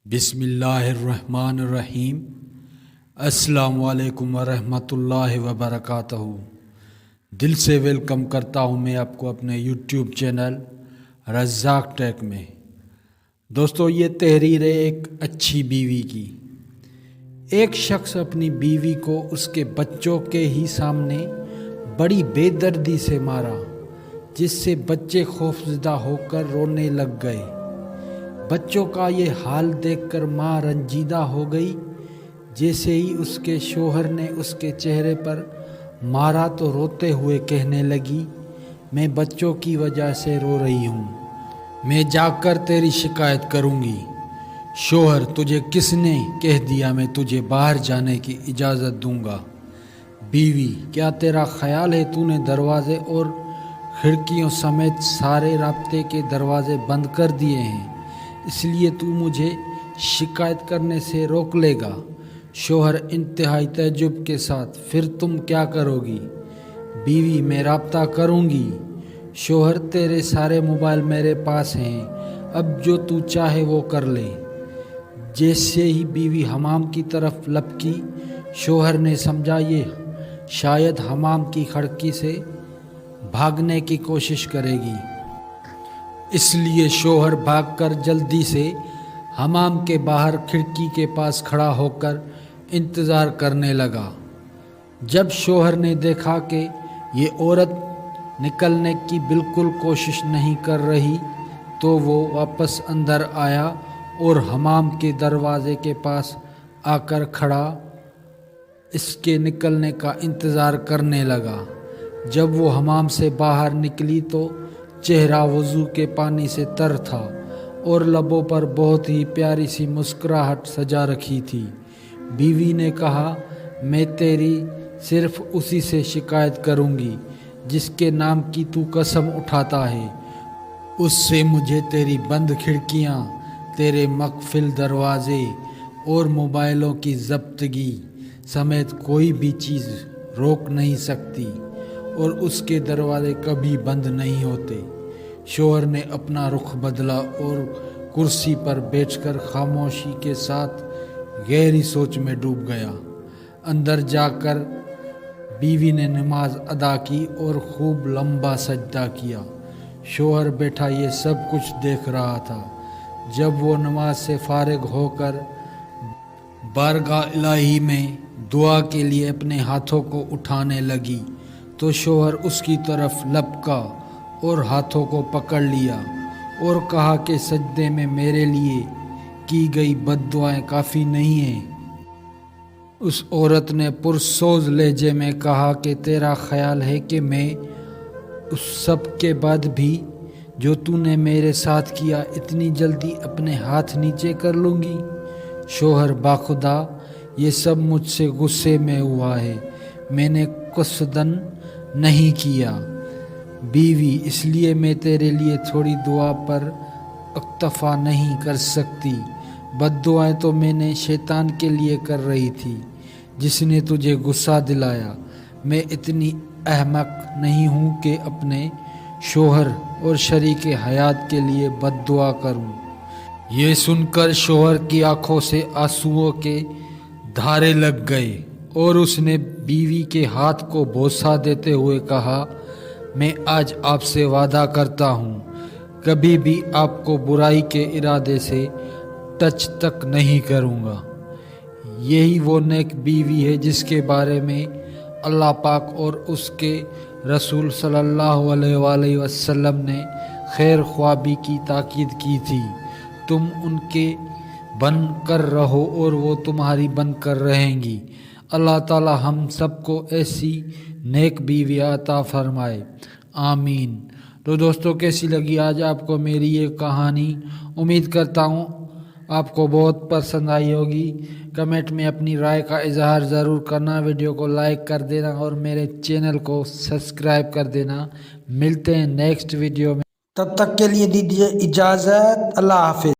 بسم اللہ الرحمن الرحیم۔ السلام علیکم ورحمۃ اللہ وبرکاتہ۔ دل سے ویلکم کرتا ہوں میں آپ کو اپنے یوٹیوب چینل رزاق ٹیک میں۔ دوستو، یہ تحریر ہے ایک اچھی بیوی کی۔ ایک شخص اپنی بیوی کو اس کے بچوں کے ہی سامنے بڑی بے دردی سے مارا، جس سے بچے خوفزدہ ہو کر رونے لگ گئے۔ بچوں کا یہ حال دیکھ کر ماں رنجیدہ ہو گئی۔ جیسے ہی اس کے شوہر نے اس کے چہرے پر مارا تو روتے ہوئے کہنے لگی، میں بچوں کی وجہ سے رو رہی ہوں، میں جا کر تیری شکایت کروں گی۔ شوہر: تجھے کس نے کہہ دیا میں تجھے باہر جانے کی اجازت دوں گا؟ بیوی: کیا تیرا خیال ہے تو نے دروازے اور کھڑکیوں سمیت سارے رابطے کے دروازے بند کر دیے ہیں، اس لیے تو مجھے شکایت کرنے سے روک لے گا؟ شوہر انتہائی تعجب کے ساتھ: پھر تم کیا کرو گی؟ بیوی: میں رابطہ کروں گی۔ شوہر: تیرے سارے موبائل میرے پاس ہیں، اب جو تو چاہے وہ کر لے۔ جیسے ہی بیوی حمام کی طرف لپکی، شوہر نے سمجھا یہ شاید حمام کی کھڑکی سے بھاگنے کی کوشش کرے گی، اس لیے شوہر بھاگ کر جلدی سے حمام کے باہر کھڑکی کے پاس کھڑا ہو کر انتظار کرنے لگا۔ جب شوہر نے دیکھا کہ یہ عورت نکلنے کی بالکل کوشش نہیں کر رہی تو وہ واپس اندر آیا اور حمام کے دروازے کے پاس آ کر کھڑا اس کے نکلنے کا انتظار کرنے لگا۔ جب وہ حمام سے باہر نکلی تو چہرہ وضو کے پانی سے تر تھا اور لبوں پر بہت ہی پیاری سی مسکراہٹ سجا رکھی تھی۔ بیوی نے کہا، میں تیری صرف اسی سے شکایت کروں گی جس کے نام کی تو قسم اٹھاتا ہے، اس سے مجھے تیری بند کھڑکیاں، تیرے مقفل دروازے اور موبائلوں کی ضبطگی سمیت کوئی بھی چیز روک نہیں سکتی، اور اس کے دروازے کبھی بند نہیں ہوتے۔ شوہر نے اپنا رخ بدلا اور کرسی پر بیٹھ کر خاموشی کے ساتھ گہری سوچ میں ڈوب گیا۔ اندر جا کر بیوی نے نماز ادا کی اور خوب لمبا سجدہ کیا۔ شوہر بیٹھا یہ سب کچھ دیکھ رہا تھا۔ جب وہ نماز سے فارغ ہو کر بارگاہ الہی میں دعا کے لیے اپنے ہاتھوں کو اٹھانے لگی تو شوہر اس کی طرف لپکا اور ہاتھوں کو پکڑ لیا اور کہا کہ سجدے میں میرے لیے کی گئی بد دعائیں کافی نہیں ہیں۔ اس عورت نے پرسوز لہجے میں کہا کہ تیرا خیال ہے کہ میں اس سب کے بعد بھی جو تو نے میرے ساتھ کیا اتنی جلدی اپنے ہاتھ نیچے کر لوں گی؟ شوہر: باخدا یہ سب مجھ سے غصے میں ہوا ہے، میں نے قصداً نہیں کیا۔ بیوی: اس لیے میں تیرے لیے تھوڑی دعا پر اکتفا نہیں کر سکتی، بد دعائیں تو میں نے شیطان کے لیے کر رہی تھی جس نے تجھے غصہ دلایا۔ میں اتنی احمق نہیں ہوں کہ اپنے شوہر اور شریک حیات کے لیے بد دعا کروں۔ یہ سن کر شوہر کی آنکھوں سے آنسوؤں کے دھارے لگ گئے اور اس نے بیوی کے ہاتھ کو بوسہ دیتے ہوئے کہا، میں آج آپ سے وعدہ کرتا ہوں کبھی بھی آپ کو برائی کے ارادے سے ٹچ تک نہیں کروں گا۔ یہی وہ نیک بیوی ہے جس کے بارے میں اللہ پاک اور اس کے رسول صلی اللہ علیہ وآلہ وسلم نے خیر خواہی کی تاکید کی تھی۔ تم ان کے بن کر رہو اور وہ تمہاری بن کر رہیں گی۔ اللہ تعالی ہم سب کو ایسی نیک بیوی عطا فرمائے، آمین۔ تو دوستو، کیسی لگی آج آپ کو میری یہ کہانی؟ امید کرتا ہوں آپ کو بہت پسند آئی ہوگی۔ کمنٹ میں اپنی رائے کا اظہار ضرور کرنا، ویڈیو کو لائک کر دینا اور میرے چینل کو سبسکرائب کر دینا۔ ملتے ہیں نیکسٹ ویڈیو میں، تب تک کے لیے دیجیے اجازت، اللہ حافظ۔